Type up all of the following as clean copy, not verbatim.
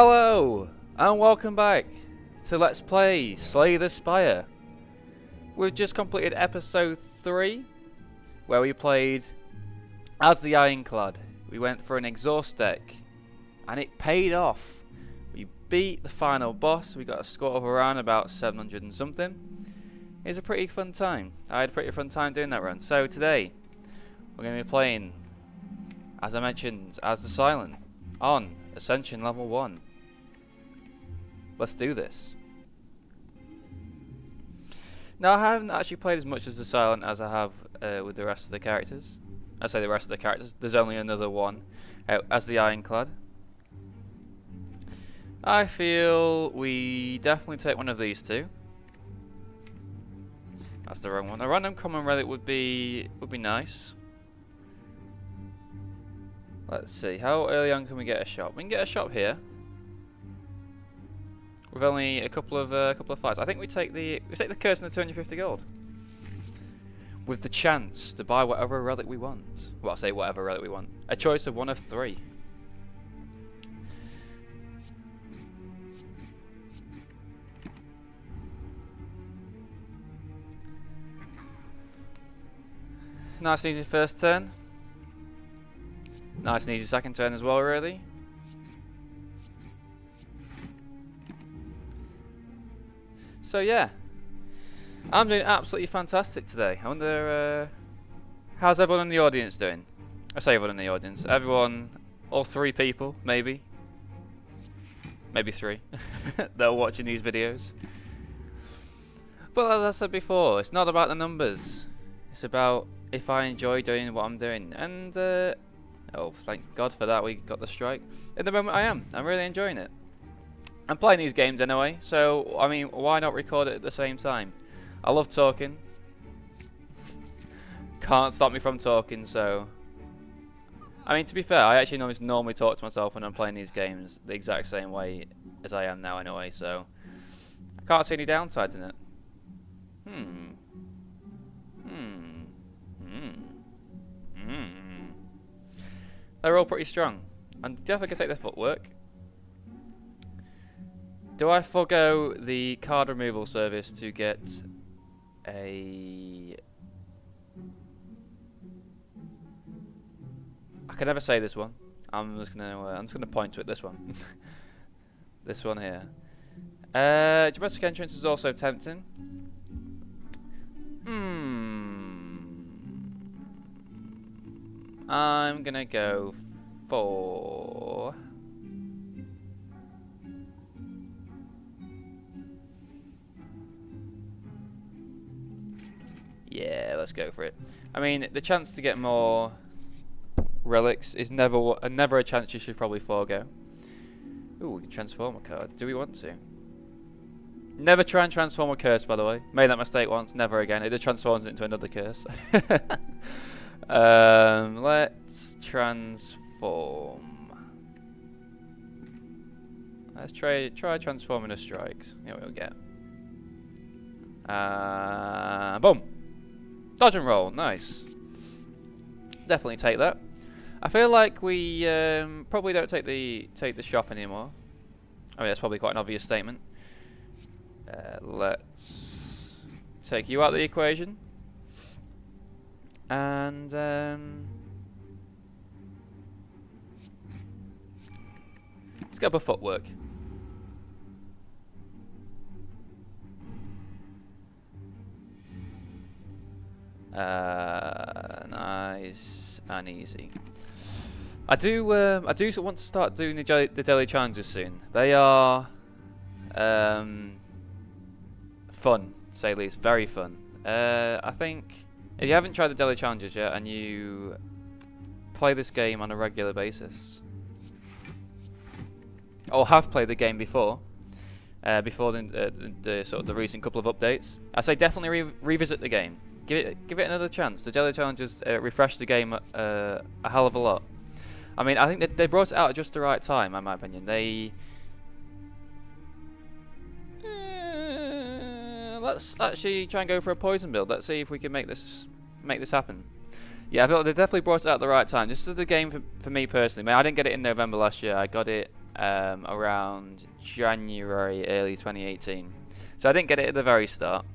Hello, and welcome back to Let's Play Slay the Spire. We've just completed episode 3, where we played as the Ironclad. We went for an exhaust deck, and it paid off. We beat the final boss. We got a score of around about 700 and something. It was a pretty fun time. I had a pretty fun time doing that run. So today, we're going to be playing, as I mentioned, as the Silent on Ascension level 1. Let's do this. Now, I haven't actually played as much as the Silent as I have with the rest of the characters. I say the rest of the characters. There's only another one as the Ironclad. I feel we definitely take one of these two. That's the wrong one. A random common relic would be nice. Let's see. How early on can we get a shop? We can get a shop here. With only a couple of fights. I think we take the curse and the 250 gold. With the chance to buy whatever relic we want. Well, I say whatever relic we want. A choice of one of 3. Nice and easy first turn. Nice and easy second turn as well, really. So yeah, I'm doing absolutely fantastic today. I wonder, how's everyone in the audience doing? I say everyone in the audience. Everyone, all 3 people, maybe. Maybe 3, that are watching these videos. But as I said before, it's not about the numbers. It's about if I enjoy doing what I'm doing. And, oh, thank God for that, we got the strike. At the moment I am. I'm really enjoying it. I'm playing these games anyway, so, I mean, why not record it at the same time? I love talking. Can't stop me from talking, so... I mean, to be fair, I actually normally talk to myself when I'm playing these games the exact same way as I am now anyway, so... I can't see any downsides in it. They're all pretty strong. And definitely can take their footwork. Do I forego the card removal service to get a... I can never say this one. I'm just gonna point to it. This one. This one here. Domestic entrance is also tempting. I'm gonna go for... Yeah, let's go for it. I mean, the chance to get more relics is never a chance you should probably forego. Ooh, we can transform a card. Do we want to? Never try and transform a curse, by the way. Made that mistake once. Never again. It just transforms it into another curse. Let's transform. Let's try transforming a strikes. You know what we'll get. Boom. Dodge and roll, nice. Definitely take that. I feel like we probably don't take the shop anymore. I mean, that's probably quite an obvious statement. Let's take you out of the equation, and let's go for footwork. Nice and easy. I do want to start doing the daily challenges soon. They are fun, to say the least. Very fun. I think if you haven't tried the daily challenges yet and you play this game on a regular basis, or have played the game before the sort of the recent couple of updates, I say definitely revisit the game. Give it another chance. The daily challenges refresh the game a hell of a lot. I mean, I think they brought it out at just the right time, in my opinion. Let's actually try and go for a poison build. Let's see if we can make this happen. Yeah, I feel like they definitely brought it out at the right time. This is the game for me personally. Man, I didn't get it in November last year. I got it around January, early 2018. So I didn't get it at the very start.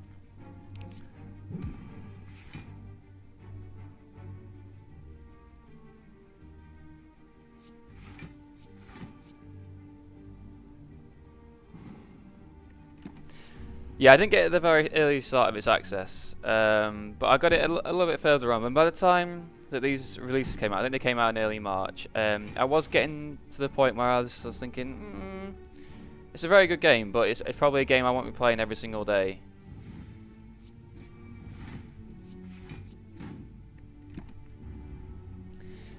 Yeah, I didn't get it at the very early start of its access, but I got it a little bit further on. And by the time that these releases came out, I think they came out in early March, I was getting to the point where I was thinking, it's a very good game, but it's probably a game I won't be playing every single day.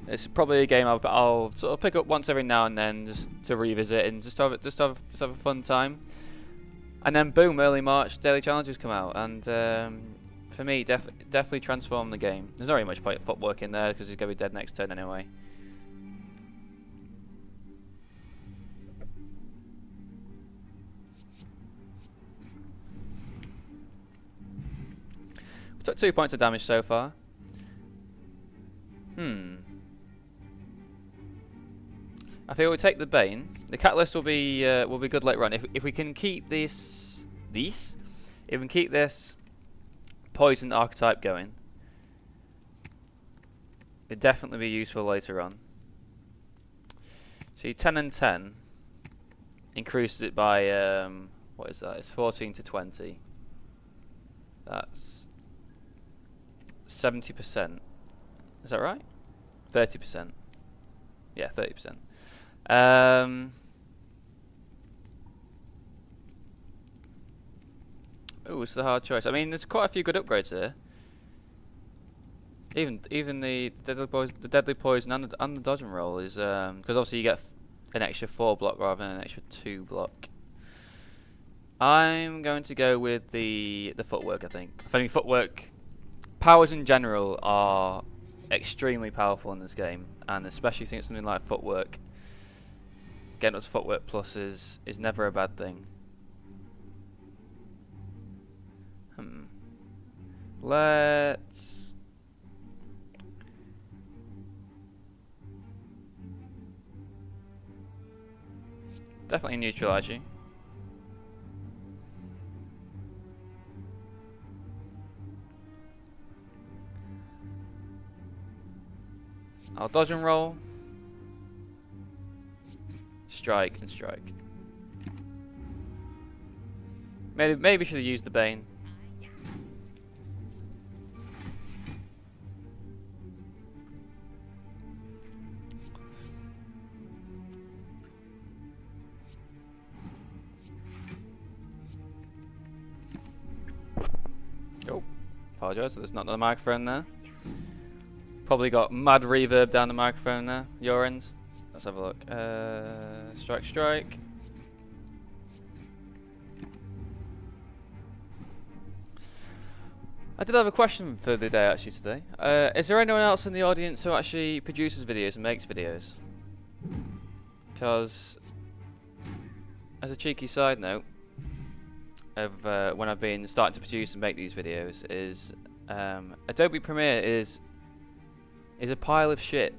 It's probably a game I'll sort of pick up once every now and then, just to revisit and just have a fun time. And then boom, early March, daily challenges come out, and for me, definitely transformed the game. There's not really much point footwork in there because he's gonna be dead next turn anyway. We took 2 points of damage so far. I feel we'll take the Bane. The Catalyst will be good later on if we can keep if we can keep this poison archetype going. It'd definitely be useful later on. See, 10 and 10 increases it by what is that? It's 14 to 20. That's 70%. Is that right? 30%. Yeah, 30%. Oh, it's a hard choice. I mean, there's quite a few good upgrades here. Even the deadly poison and the dodge and roll is because obviously you get an extra 4 block rather than an extra 2 block. I'm going to go with the footwork. I think. I mean, footwork powers in general are extremely powerful in this game, and especially think something like footwork. Getting up to footwork plus is never a bad thing. Let's definitely neutralize you. I'll dodge and roll. Strike and strike. Maybe should have used the Bane. Oh, apologise. There's not another microphone there. Probably got mad reverb down the microphone there. Your end. Let's have a look. Strike, strike. I did have a question for the day actually today. Is there anyone else in the audience who actually produces videos and makes videos? Because, as a cheeky side note of when I've been starting to produce and make these videos, is Adobe Premiere is a pile of shit.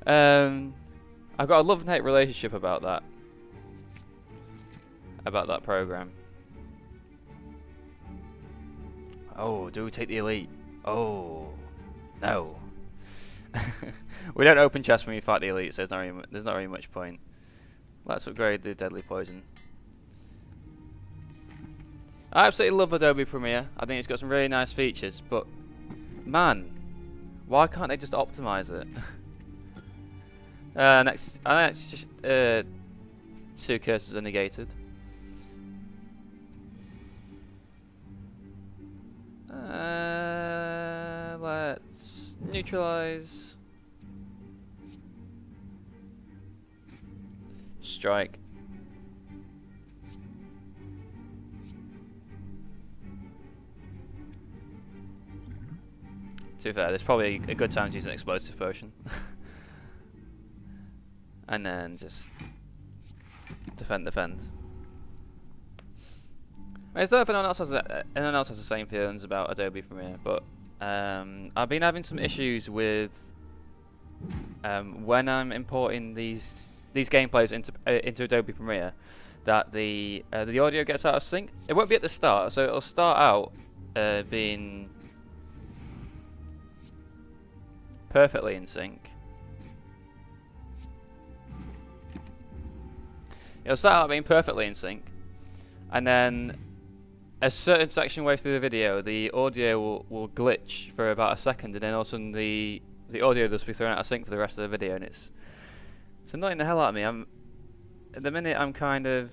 I've got a love and hate relationship about that program. Oh, do we take the elite? Oh, no. We don't open chest when we fight the elite, so there's not really much point. Let's upgrade the deadly poison. I absolutely love Adobe Premiere. I think it's got some really nice features, but man, why can't they just optimize it? Next, just 2 curses are negated. Let's neutralize. Strike. To be fair, there's probably a good time to use an explosive potion. And then just defend. I don't know if anyone else has the same feelings about Adobe Premiere, but I've been having some issues with when I'm importing these these gameplays into Adobe Premiere, that the audio gets out of sync. It won't be at the start, so it'll start out being perfectly in sync. It'll start out being perfectly in sync, and then a certain section way through the video, the audio will glitch for about a second, and then all of a sudden the audio will just be thrown out of sync for the rest of the video, and it's annoying the hell out of me. At the minute I'm kind of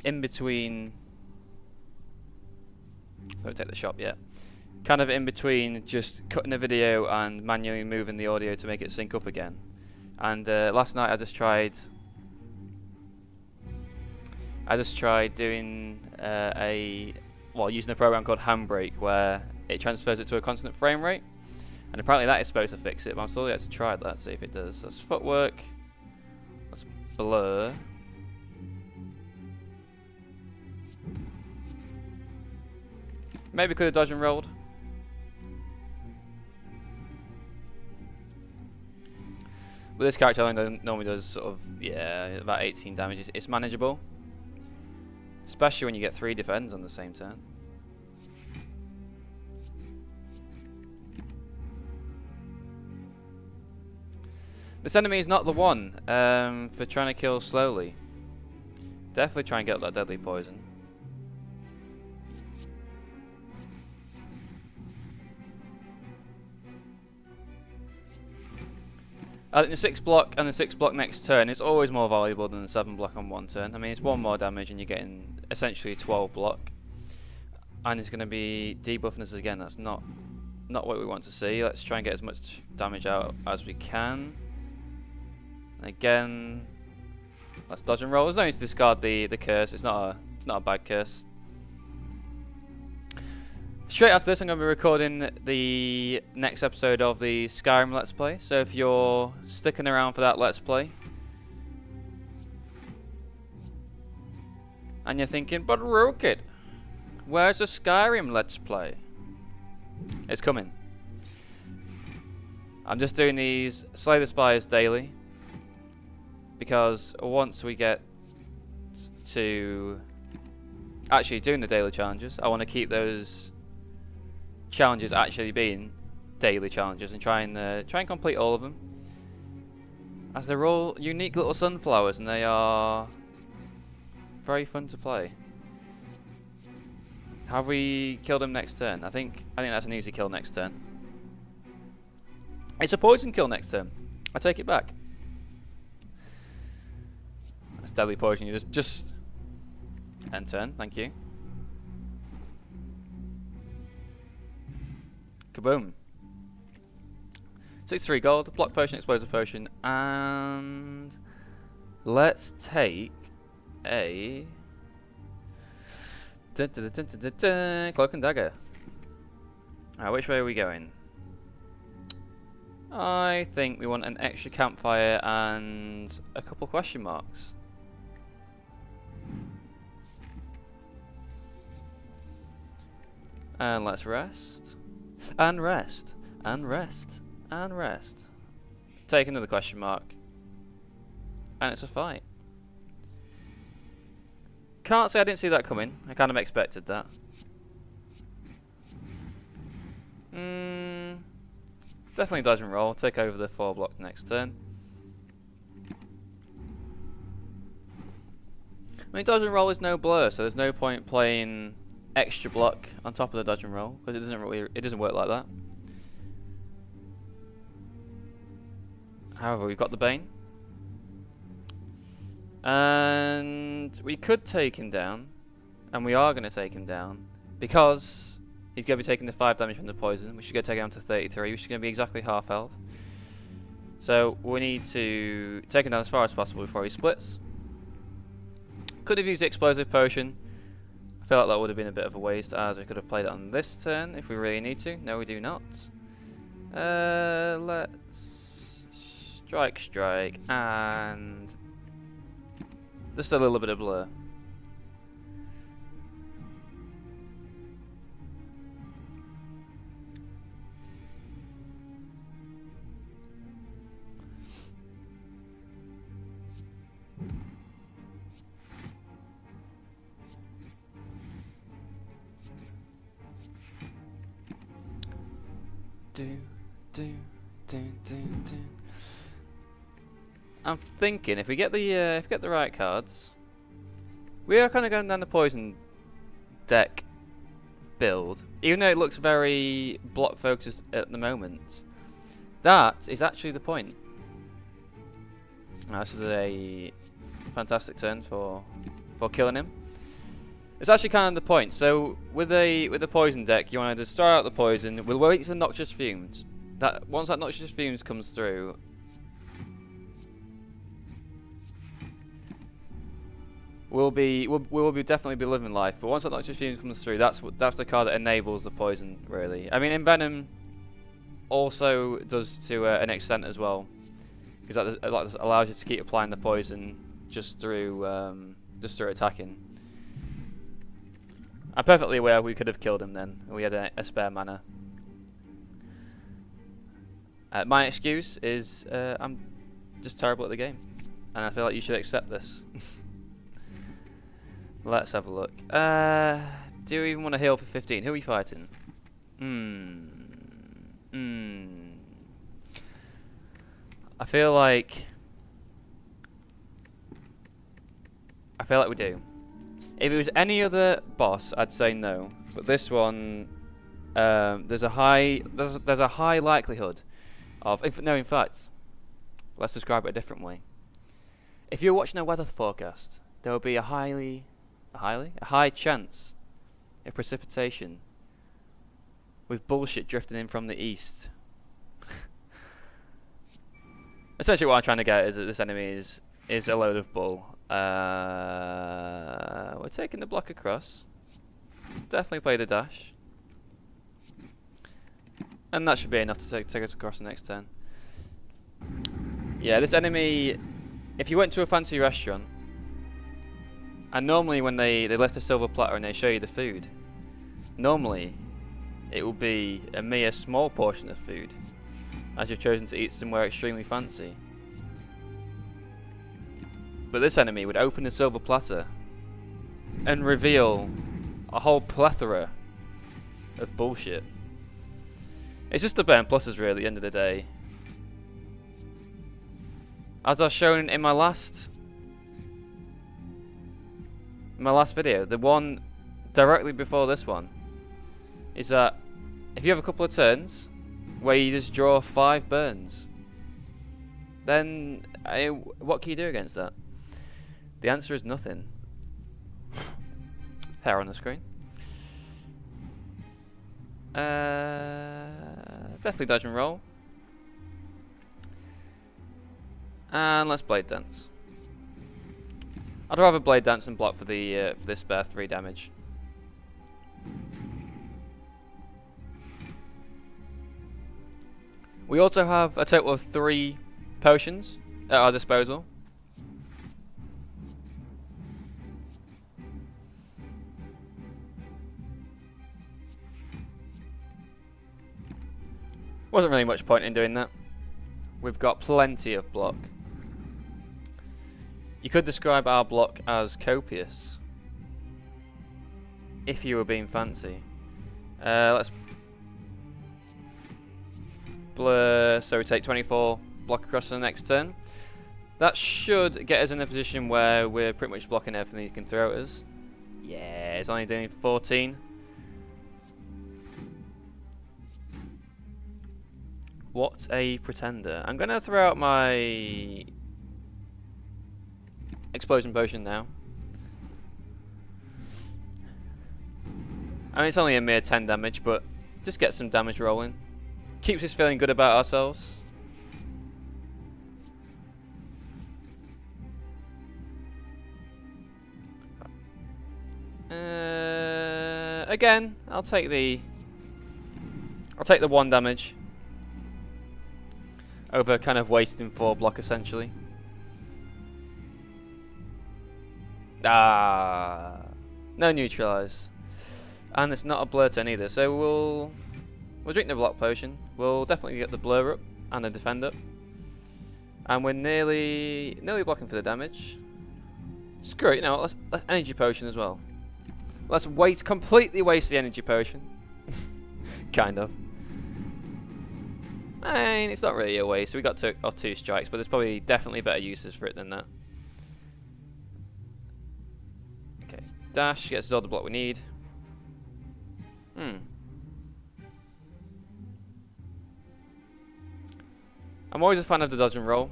in between. Don't take the shop yet. Kind of in between just cutting the video and manually moving the audio to make it sync up again. And last night I just tried doing using a program called Handbrake, where it transfers it to a constant frame rate, and apparently that is supposed to fix it, but I'm still yet to try that, see if it does. That's footwork, that's blur, maybe could have dodged and rolled. But this character only normally does sort of, about 18 damage. It's manageable, especially when you get 3 defends on the same turn. This enemy is not the one for trying to kill slowly. Definitely try and get that deadly poison. I think the 6 block and the 6 block next turn is always more valuable than the 7 block on one turn. I mean, it's 1 more damage and you're getting essentially 12 block. And it's going to be debuffing us again. That's not what we want to see. Let's try and get as much damage out as we can. Again, let's dodge and roll. There's no need to discard the curse. It's not a bad curse. Straight after this, I'm going to be recording the next episode of the Skyrim Let's Play. So if you're sticking around for that Let's Play, and you're thinking, but Rookid, where's the Skyrim Let's Play? It's coming. I'm just doing these Slay the Spires daily, because once we get to actually doing the daily challenges, I want to keep those challenges actually being daily challenges and try and complete all of them, as they're all unique little sunflowers and they are very fun to play. Have we killed him next turn? I think that's an easy kill next turn. It's a poison kill next turn. I take it back. That's deadly poison. You just end turn. Thank you. Kaboom. 63 gold, block potion, explosive potion, and let's take a cloak and dagger. Alright, which way are we going? I think we want an extra campfire and a couple question marks. And let's rest. And rest. And rest. And rest. Take another question mark. And it's a fight. Can't say I didn't see that coming. I kind of expected that. Definitely dodge and roll. Take over the 4 block next turn. I mean, dodge and roll is no blur, so there's no point playing extra block on top of the dodge and roll, because it doesn't work like that. However, we've got the Bane, and we could take him down, and we are going to take him down, because he's going to be taking the 5 damage from the poison, which is going to take him down to 33, which is going to be exactly half health. So we need to take him down as far as possible before he splits. Could have used the explosive potion. I feel like that would have been a bit of a waste, as we could have played it on this turn if we really need to. No, we do not. Let's strike, and just a little bit of blur. do, do, do, do, do. I'm thinking if we get the right cards, we are kind of going down the poison deck build, even though it looks very block focused at the moment. That is actually the point. Now, this is a fantastic turn for killing him. It's actually kind of the point. So with the poison deck, you want to start out the poison. We'll wait for noxious fumes. Once that noxious fumes comes through, we'll definitely be living life. But once that noxious fumes comes through, that's the card that enables the poison. Really, I mean, Envenom also does to an extent as well, because that allows you to keep applying the poison just through attacking. I'm perfectly aware we could have killed him then. We had a spare mana. My excuse is I'm just terrible at the game, and I feel like you should accept this. Let's have a look. Do you even want to heal for 15? Who are we fighting? I feel like we do. If it was any other boss, I'd say no. But this one, there's a high likelihood of. In fact, let's describe it a different way. If you're watching a weather forecast, there will be a high chance of precipitation with bullshit drifting in from the east. Essentially, what I'm trying to get is that this enemy is a load of bull. We're taking the block across. Let's definitely play the dash. And that should be enough to take us across the next turn. Yeah, this enemy, if you went to a fancy restaurant, and normally when they lift a silver platter and they show you the food, normally it will be a mere small portion of food, as you've chosen to eat somewhere extremely fancy. But this enemy would open the silver platter and reveal a whole plethora of bullshit. It's just the burn pluses really at the end of the day. As I've shown in my last video, the one directly before this one, is that if you have a couple of turns where you just draw 5 burns, then what can you do against that? The answer is nothing. Hair on the screen. Definitely dodge and roll. And let's blade dance. I'd rather blade dance and block for this spare 3 damage. We also have a total of 3 potions at our disposal. Wasn't really much point in doing that. We've got plenty of block. You could describe our block as copious, if you were being fancy. Let's blur, so we take 24 block across to the next turn. That should get us in a position where we're pretty much blocking everything he can throw at us. Yeah, it's only doing 14. What a pretender. I'm going to throw out my explosion potion now. I mean, it's only a mere 10 damage, but just get some damage rolling. Keeps us feeling good about ourselves. Again, I'll take the 1 damage over kind of wasting 4 block essentially. No neutralize, and it's not a blur turn either. So we'll drink the block potion. We'll definitely get the blur up and the defend up, and we're nearly blocking for the damage. Screw it, you know. Let's energy potion as well. Let's completely waste the energy potion. Kind of. I mean, it's not really a waste. So we got two strikes, but there's probably definitely better uses for it than that. Okay, dash gets us all the block we need. I'm always a fan of the dodge and roll.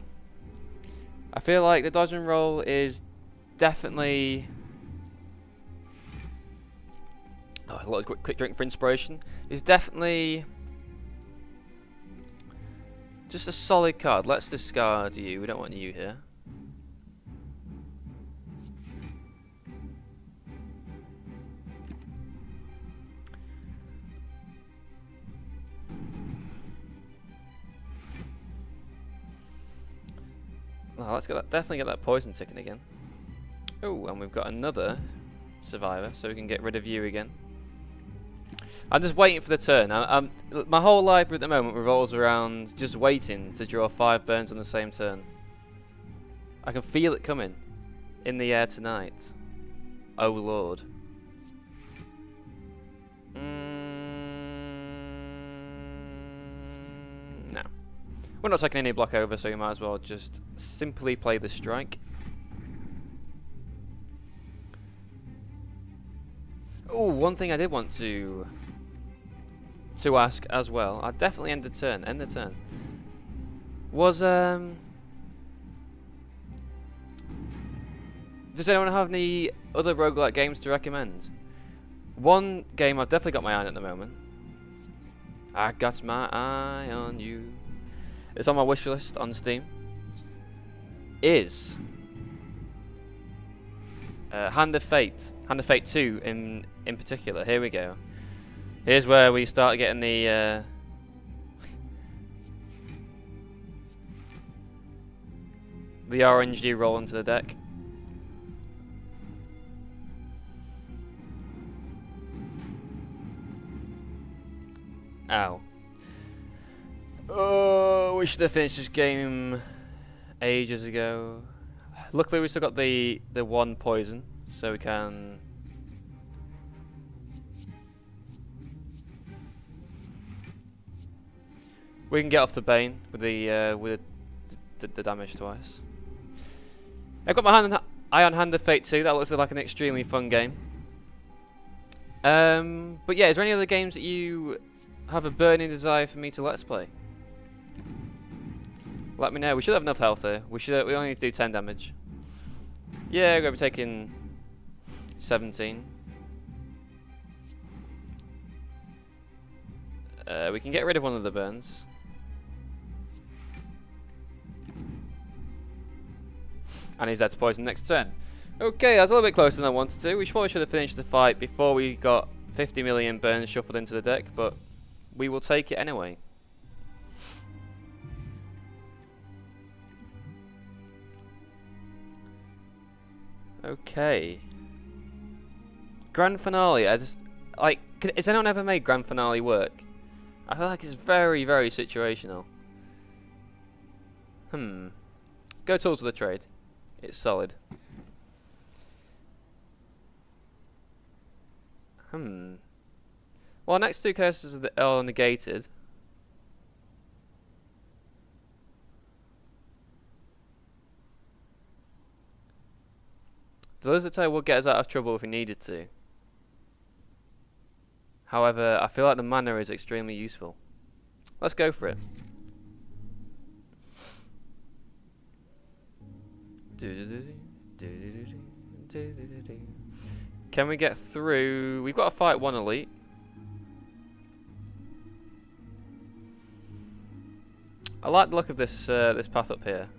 I feel like the dodge and roll is definitely... Oh, a lot of quick drink for inspiration. Is definitely just a solid card. Let's discard you. We don't want you here. Well, let's definitely get that poison ticking again. Oh, and we've got another survivor, so we can get rid of you again. I'm just waiting for the turn. My whole life at the moment revolves around just waiting to draw 5 burns on the same turn. I can feel it coming in the air tonight. Oh lord. No. We're not taking any block over, so you might as well just simply play the strike. Oh, one thing I did want to ask as well. I'd definitely end the turn. Was does anyone have any other roguelike games to recommend? One game I've definitely got my eye on at the moment. I got my eye on you. It's on my wish list on Steam. Is Hand of Fate. Hand of Fate 2 in particular. Here we go. Here's where we start getting the RNG roll into the deck. Ow. Oh, we should have finished this game ages ago. Luckily we still got the 1 poison, so we can... We can get off the Bane with the damage twice. I've got my eye on Hand of Fate 2. That looks like an extremely fun game. But yeah, is there any other games that you have a burning desire for me to let's play? Let me know. We should have enough health here. We only need to do 10 damage. Yeah, we're going to be taking 17. We can get rid of one of the burns. And he's dead to poison next turn. Okay, I was a little bit closer than I wanted to. We probably should have finished the fight before we got 50 million burns shuffled into the deck, but we will take it anyway. Okay. Grand Finale. I just... Like, has anyone ever made Grand Finale work? I feel like it's very, very situational. Go Tools of the Trade. It's solid. Well, next 2 curses are negated. The Lizard Tail would get us out of trouble if we needed to. However, I feel like the mana is extremely useful. Let's go for it. Can we get through? We've got to fight 1 elite. I like the look of this this path up here.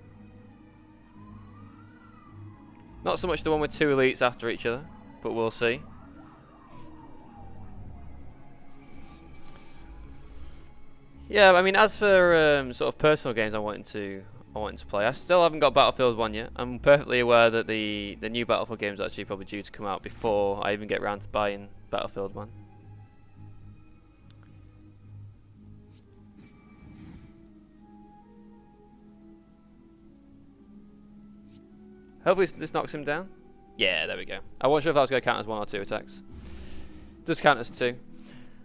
Not so much the one with 2 elites after each other, but we'll see. Yeah, I mean, as for sort of personal games I wanted to play, I still haven't got Battlefield 1 yet. I'm perfectly aware that the new Battlefield game is actually probably due to come out before I even get around to buying Battlefield 1. Hopefully this knocks him down. Yeah, there we go. I wasn't sure if that was going to count as 1 or 2 attacks. Does count as 2.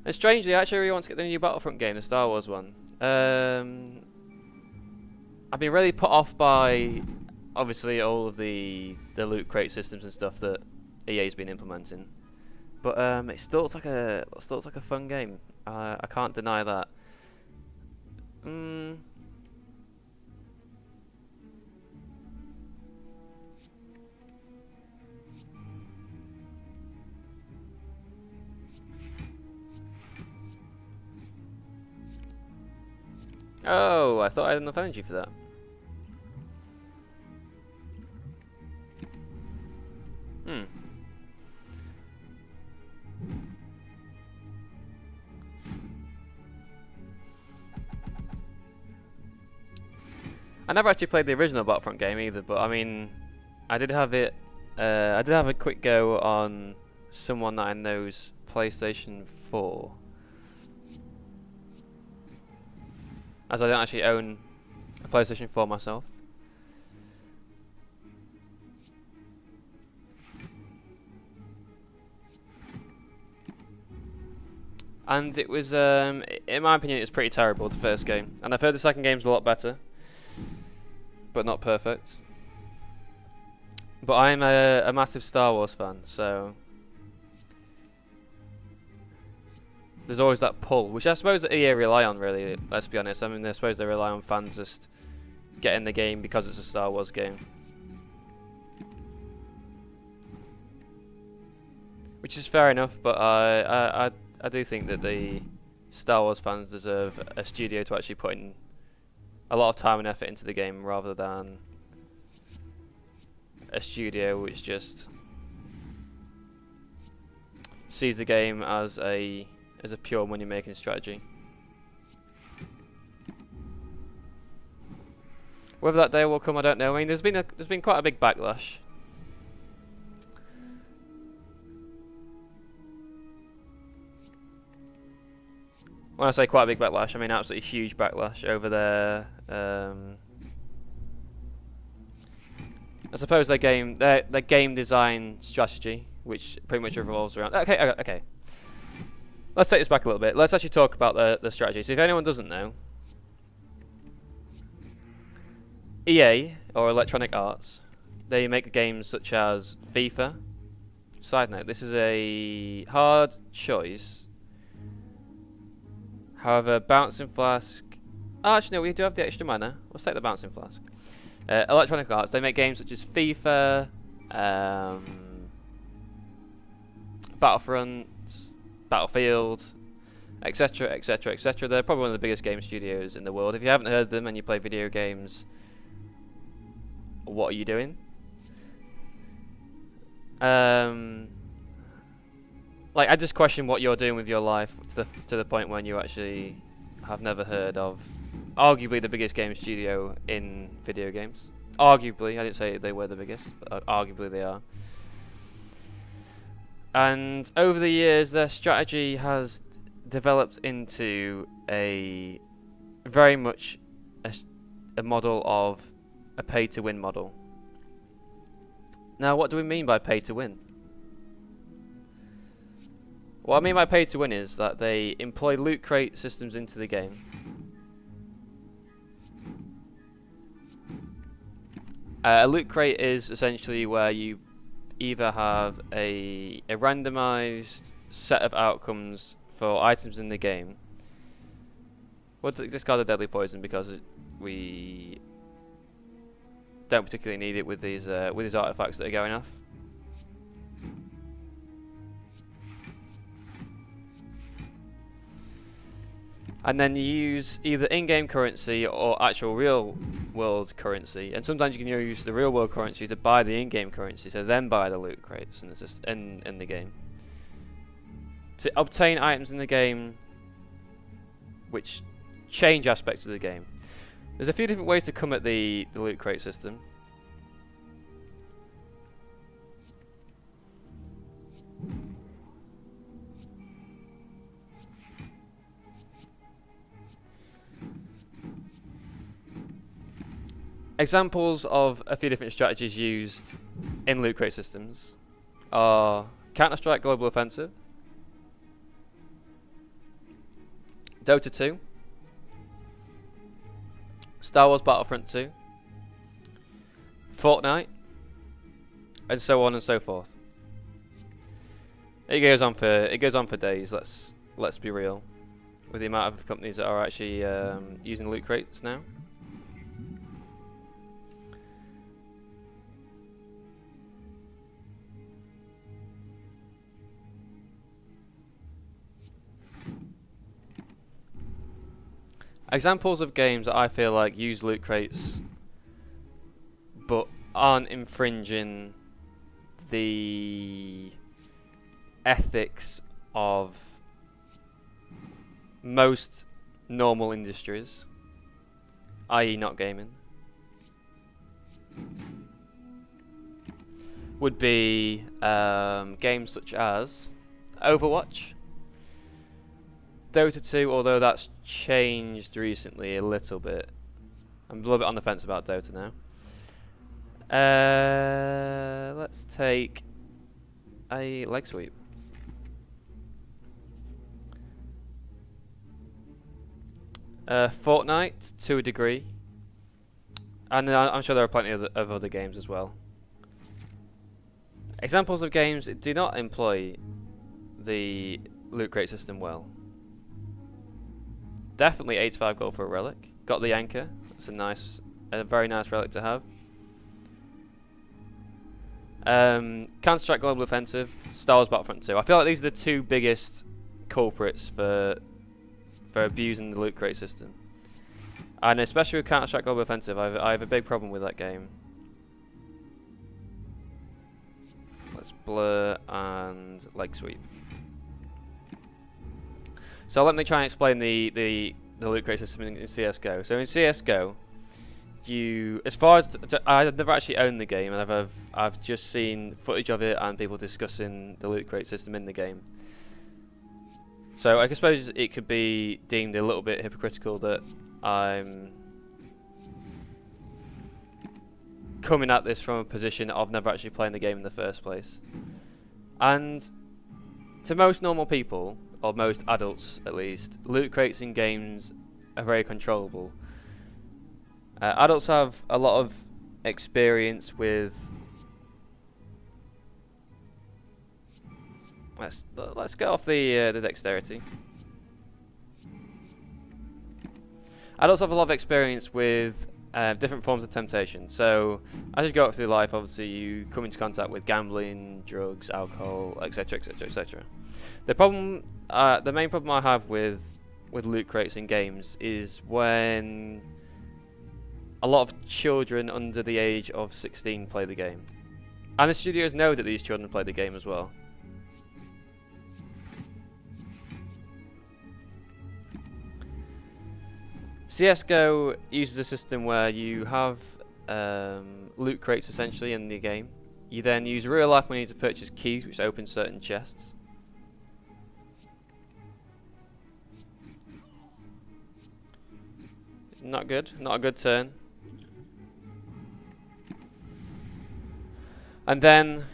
And strangely, I actually really want to get the new Battlefront game, the Star Wars one. I've been really put off by obviously all of the loot crate systems and stuff that EA's been implementing, but it still looks like a fun game. I can't deny that. Oh, I thought I had enough energy for that. I never actually played the original Battlefront game either, but I mean, I did have it. I did have a quick go on someone that I know's PlayStation 4, as I don't actually own a PlayStation 4 myself. And it was, in my opinion, it was pretty terrible, the first game. And I've heard the second game's a lot better, but not perfect. But I'm a massive Star Wars fan, so there's always that pull, which I suppose that EA rely on, really, let's be honest. I mean, I suppose they rely on fans just getting the game because it's a Star Wars game. Which is fair enough, but I do think that the Star Wars fans deserve a studio to actually put in a lot of time and effort into the game, rather than a studio which just sees the game as a pure money-making strategy. Whether that day will come, I don't know. I mean, there's been quite a big backlash. When I say quite a big backlash, I mean absolutely huge backlash over their I suppose their game design strategy, which pretty much revolves around. Okay. Let's take this back a little bit. Let's actually talk about the strategy. So if anyone doesn't know, EA, or Electronic Arts, they make games such as FIFA. Side note, this is a hard choice. However, Bouncing Flask... Oh, actually, no, we do have the extra mana. Let's take the Bouncing Flask. Electronic Arts, they make games such as FIFA, Battlefront, Battlefield, etc, etc, etc. They're probably one of the biggest game studios in the world. If you haven't heard of them and you play video games, what are you doing? Like, I just question what you're doing with your life to the point when you actually have never heard of arguably the biggest game studio in video games. Arguably, I didn't say they were the biggest, but arguably they are. And over the years, their strategy has developed into a very much a model of a pay-to-win model. Now, what do we mean by pay-to-win? What I mean by pay to win is that they employ loot crate systems into the game. A loot crate is essentially where you either have a randomized set of outcomes for items in the game. We'll discard the deadly poison because we don't particularly need it with these artifacts that are going off. And then you use either in-game currency or actual real-world currency, and sometimes you can use the real-world currency to buy the in-game currency, to then buy the loot crates in the game. To obtain items in the game which change aspects of the game. There's a few different ways to come at the loot crate system. Examples of a few different strategies used in loot crate systems are Counter-Strike Global Offensive, Dota 2, Star Wars Battlefront 2, Fortnite, and so on and so forth. It goes on for days. Let's be real, with the amount of companies that are actually using loot crates now. Examples of games that I feel like use loot crates but aren't infringing the ethics of most normal industries, i.e. not gaming, would be games such as Overwatch, Dota 2, although that's changed recently a little bit. I'm a little bit on the fence about Dota now. Let's take a leg sweep. Fortnite, to a degree. And I'm sure there are plenty of other games as well. Examples of games that do not employ the loot crate system well. Definitely 85 gold for a relic. Got the anchor. It's a very nice relic to have. Counter-Strike Global Offensive, Star Wars Battlefront 2. I feel like these are the two biggest culprits for abusing the loot crate system. And especially with Counter-Strike Global Offensive, I have a big problem with that game. Let's blur and leg sweep. So let me try and explain the loot crate system in CS:GO. So in CS:GO, as far as I've never actually owned the game, and I've just seen footage of it and people discussing the loot crate system in the game. So I suppose it could be deemed a little bit hypocritical that I'm coming at this from a position of never actually playing the game in the first place. And to most normal people, or most adults at least, loot crates in games are very controllable. Adults have a lot of experience with. Let's get off the dexterity. Adults have a lot of experience with different forms of temptation. So as you go up through life, obviously you come into contact with gambling, drugs, alcohol, etc., etc., etc. The main problem I have with loot crates in games is when a lot of children under the age of 16 play the game. And the studios know that these children play the game as well. CS:GO uses a system where you have loot crates essentially in the game. You then use real life money to purchase keys which open certain chests. Not good, not a good turn. And then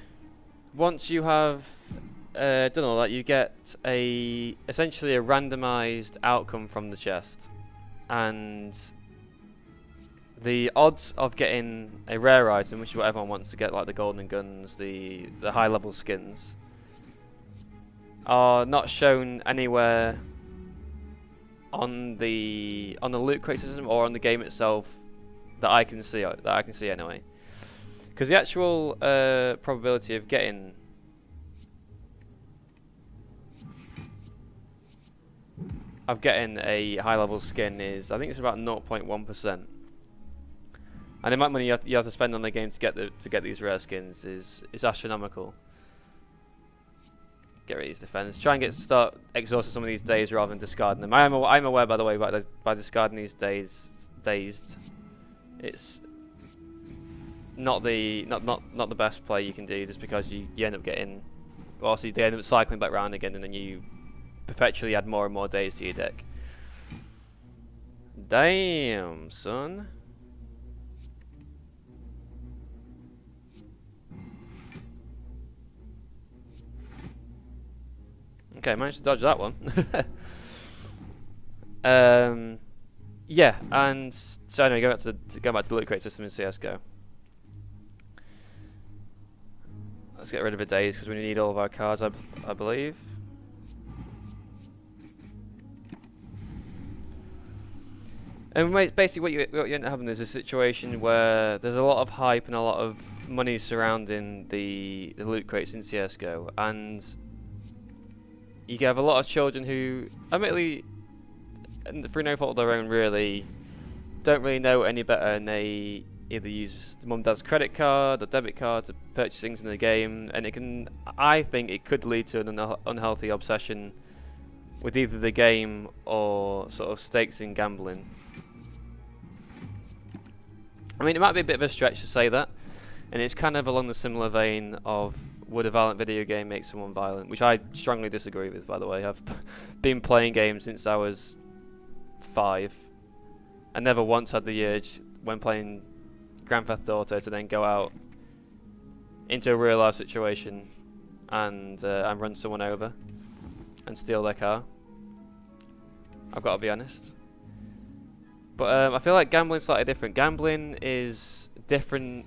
once you have done all that, you get essentially a randomized outcome from the chest. And the odds of getting a rare item, which is what everyone wants to get, like the golden guns, the high level skins, are not shown anywhere on the loot crate system or on the game itself that I can see anyway. Because the actual probability of getting a high level skin is, I think it's about 0.1%. And the amount of money you have to spend on the game to get these rare skins is astronomical. Get rid of these defenders. Try and start exhausting some of these days rather than discarding them. I'm aware, by the way, by discarding these dazed, it's not the best play you can do, just because you end up getting, well, so they end up cycling back round again, and then you perpetually add more and more days to your deck. Damn, son. Okay, managed to dodge that one. Yeah, and so anyway, go back to the loot crate system in CS:GO. Let's get rid of a daze because we need all of our cards, I believe. And basically, what you end up having is a situation where there's a lot of hype and a lot of money surrounding the loot crates in CS:GO, and you have a lot of children who, admittedly, through no fault of their own, really don't really know any better, and they either use mum and dad's credit card or debit card to purchase things in the game, and I think it could lead to an unhealthy obsession with either the game or sort of stakes in gambling. I mean, it might be a bit of a stretch to say that, and it's kind of along the similar vein of would a violent video game make someone violent, which I strongly disagree with, by the way. I've been playing games since I was 5. I never once had the urge when playing Grand Theft Auto to then go out into a real life situation and run someone over and steal their car. I've got to be honest. But I feel like gambling's slightly different. Gambling is different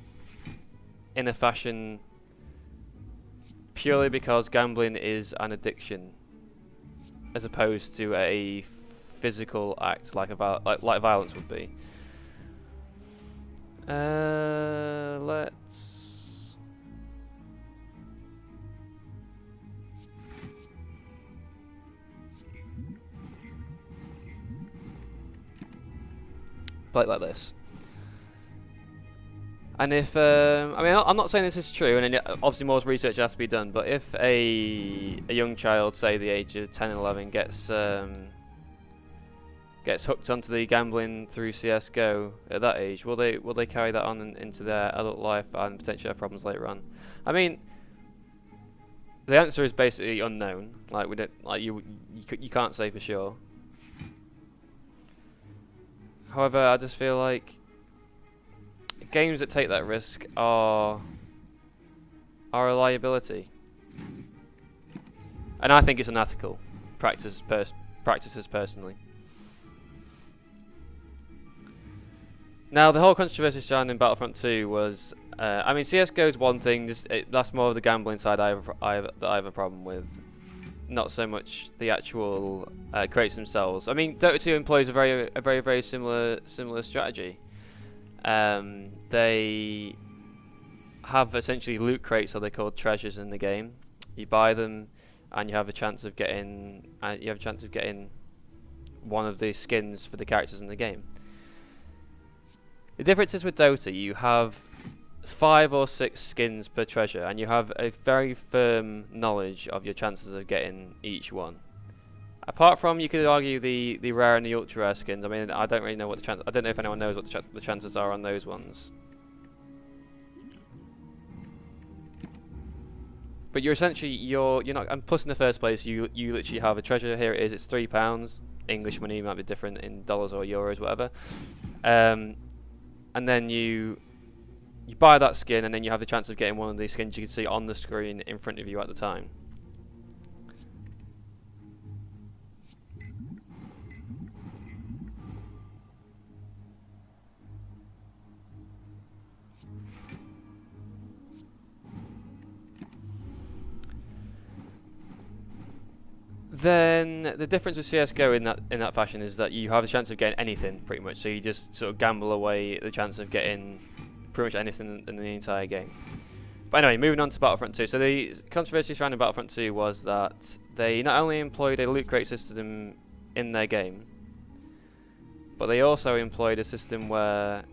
in a fashion purely because gambling is an addiction, as opposed to a physical act like violence would be. Let's. Play it like this. And if, I mean, I'm not saying this is true, and obviously more research has to be done, but if a young child, say the age of 10 and 11, gets hooked onto the gambling through CS:GO at that age, will they carry that on into their adult life and potentially have problems later on? I mean, the answer is basically unknown. Like you can't say for sure. However, I just feel like games that take that risk are a liability, and I think it's unethical practices personally. Now, the whole controversy surrounding Battlefront 2 was, I mean, CS:GO is one thing. That's more of the gambling side that I have a problem with. Not so much the actual crates themselves. I mean, Dota 2 employs a very similar strategy. They have essentially loot crates, or they're called treasures in the game. You buy them, and you have a chance of getting one of the skins for the characters in the game. The difference is with Dota, you have 5 or 6 skins per treasure, and you have a very firm knowledge of your chances of getting each one. Apart from, you could argue the rare and the ultra rare skins. I mean, I don't really know what I don't know if anyone knows what the chances are on those ones. But you're essentially you're not. And plus, in the first place, you literally have a treasure. Here it is. It's £3. English money might be different in dollars or euros, whatever. And then you buy that skin, and then you have the chance of getting one of these skins you can see on the screen in front of you at the time. Then the difference with CS:GO in that fashion is that you have a chance of getting anything pretty much. So you just sort of gamble away the chance of getting pretty much anything in the entire game. But anyway, moving on to Battlefront 2. So the controversy surrounding Battlefront 2 was that they not only employed a loot crate system in their game, but they also employed a system where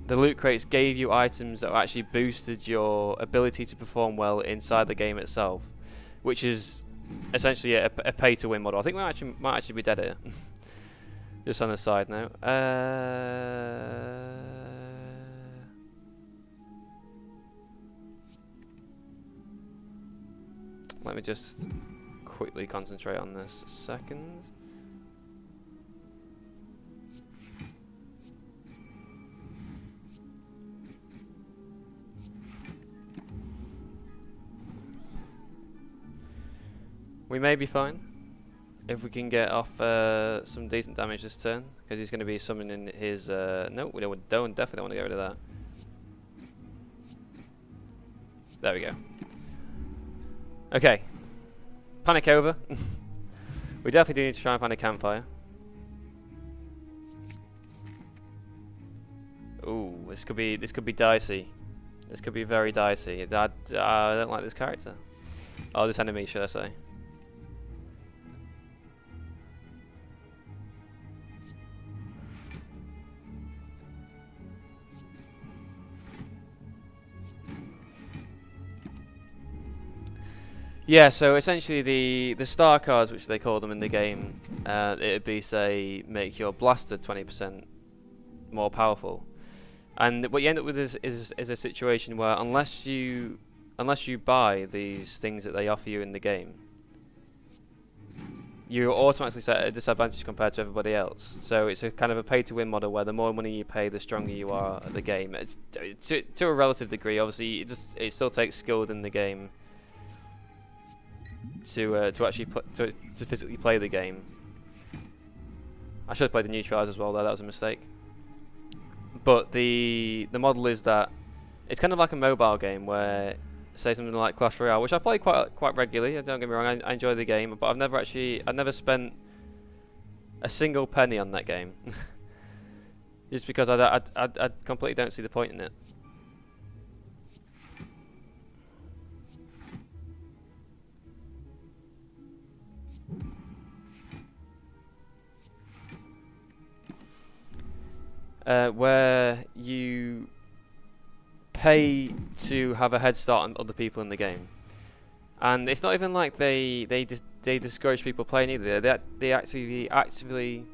the loot crates gave you items that actually boosted your ability to perform well inside the game itself, which is essentially a pay-to-win model. I think we might actually be dead here. Just on the side note. Let me just quickly concentrate on this a second. We may be fine. if we can get off some decent damage this turn, because he's going to be summoning his... no, we definitely don't want to get rid of that. There we go. Okay. Panic over. We definitely do need to try and find a campfire. Ooh, this could be dicey. This could be very dicey. I don't like this character. Oh, this enemy, should I say. Yeah, so essentially the star cards, which they call them in the game, it would be, say, make your blaster 20% more powerful. And what you end up with is a situation where unless you buy these things that they offer you in the game, you're automatically set at a disadvantage compared to everybody else. So it's a kind of a pay-to-win model where the more money you pay, the stronger you are at the game. It's, to a relative degree, obviously, it still takes skill in the game to actually to physically play the game. I should have played the neutralize as well, though. That was a mistake. But the model is that it's kind of like a mobile game where, say, something like Clash Royale, which I play quite regularly. Don't get me wrong, I enjoy the game, but I've never spent a single penny on that game, just because I completely don't see the point in it. Where you pay to have a head start on other people in the game, and it's not even like they discourage people playing either. They actually actively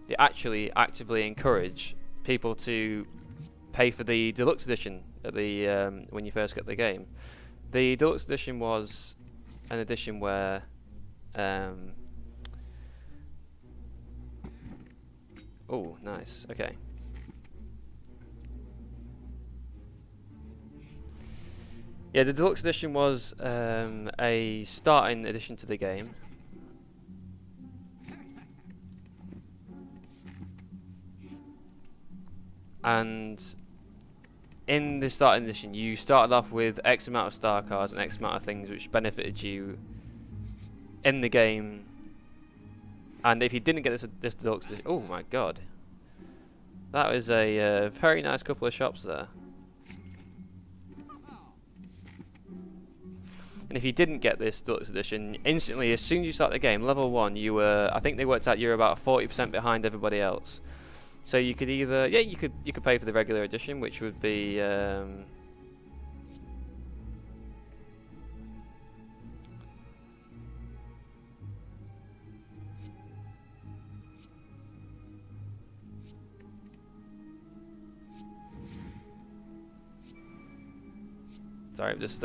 encourage people to pay for the deluxe edition at the when you first get the game. The deluxe edition was an edition where oh, nice. Okay. Yeah, the deluxe edition was a starting edition to the game. And in the starting edition, you started off with X amount of star cards and X amount of things which benefited you in the game. And if you didn't get this deluxe edition, oh my god, that was a very nice couple of shops there. And if you didn't get this deluxe edition, instantly, as soon as you start the game, level 1, you were, I think they worked out you're about 40% behind everybody else. So you could either, yeah, you could pay for the regular edition, which would be sorry, I'm just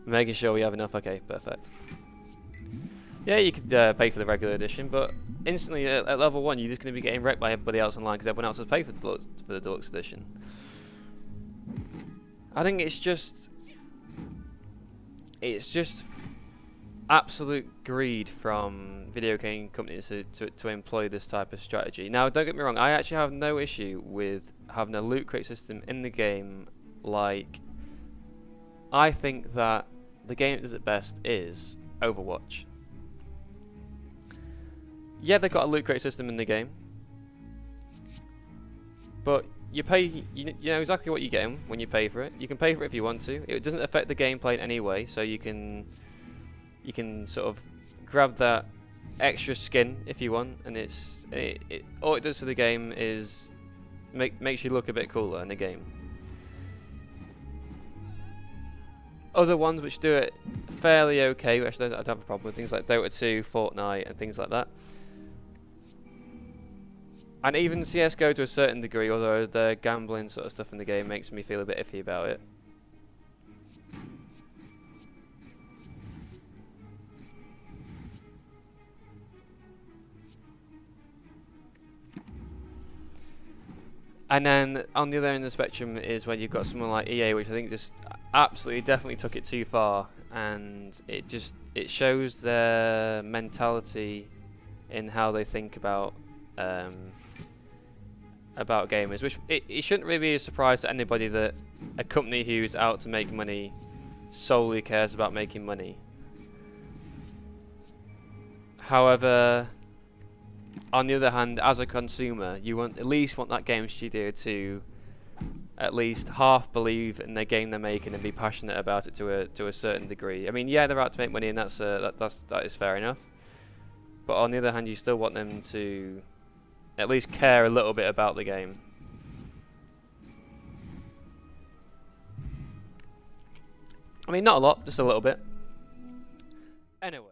making sure we have enough. Okay, perfect. Yeah, you could pay for the regular edition, but instantly at level 1, you're just going to be getting wrecked by everybody else online because everyone else has paid for the deluxe edition. I think it's just absolute greed from video game companies to employ this type of strategy. Now, don't get me wrong, I actually have no issue with having a loot crate system in the game. Like, I think that the game that does it best is Overwatch. Yeah, they've got a loot crate system in the game, but you pay. You know exactly what you're getting when you pay for it. You can pay for it if you want to. It doesn't affect the gameplay in any way, so you can sort of grab that extra skin if you want, and all it does for the game is makes you look a bit cooler in the game. Other ones which do it fairly okay, which I don't have a problem with, things like Dota 2, Fortnite, and things like that. And even CSGO to a certain degree, although the gambling sort of stuff in the game makes me feel a bit iffy about it. And then on the other end of the spectrum is when you've got someone like EA, which I think just absolutely definitely took it too far, and it shows their mentality in how they think about gamers, which it shouldn't really be a surprise to anybody that a company who's out to make money solely cares about making money. However, on the other hand, as a consumer, you at least want that game studio to at least half believe in the game they're making and be passionate about it to a certain degree. I mean, yeah, they're out to make money, and that is fair enough. But on the other hand, you still want them to at least care a little bit about the game. I mean, not a lot, just a little bit. Anyway.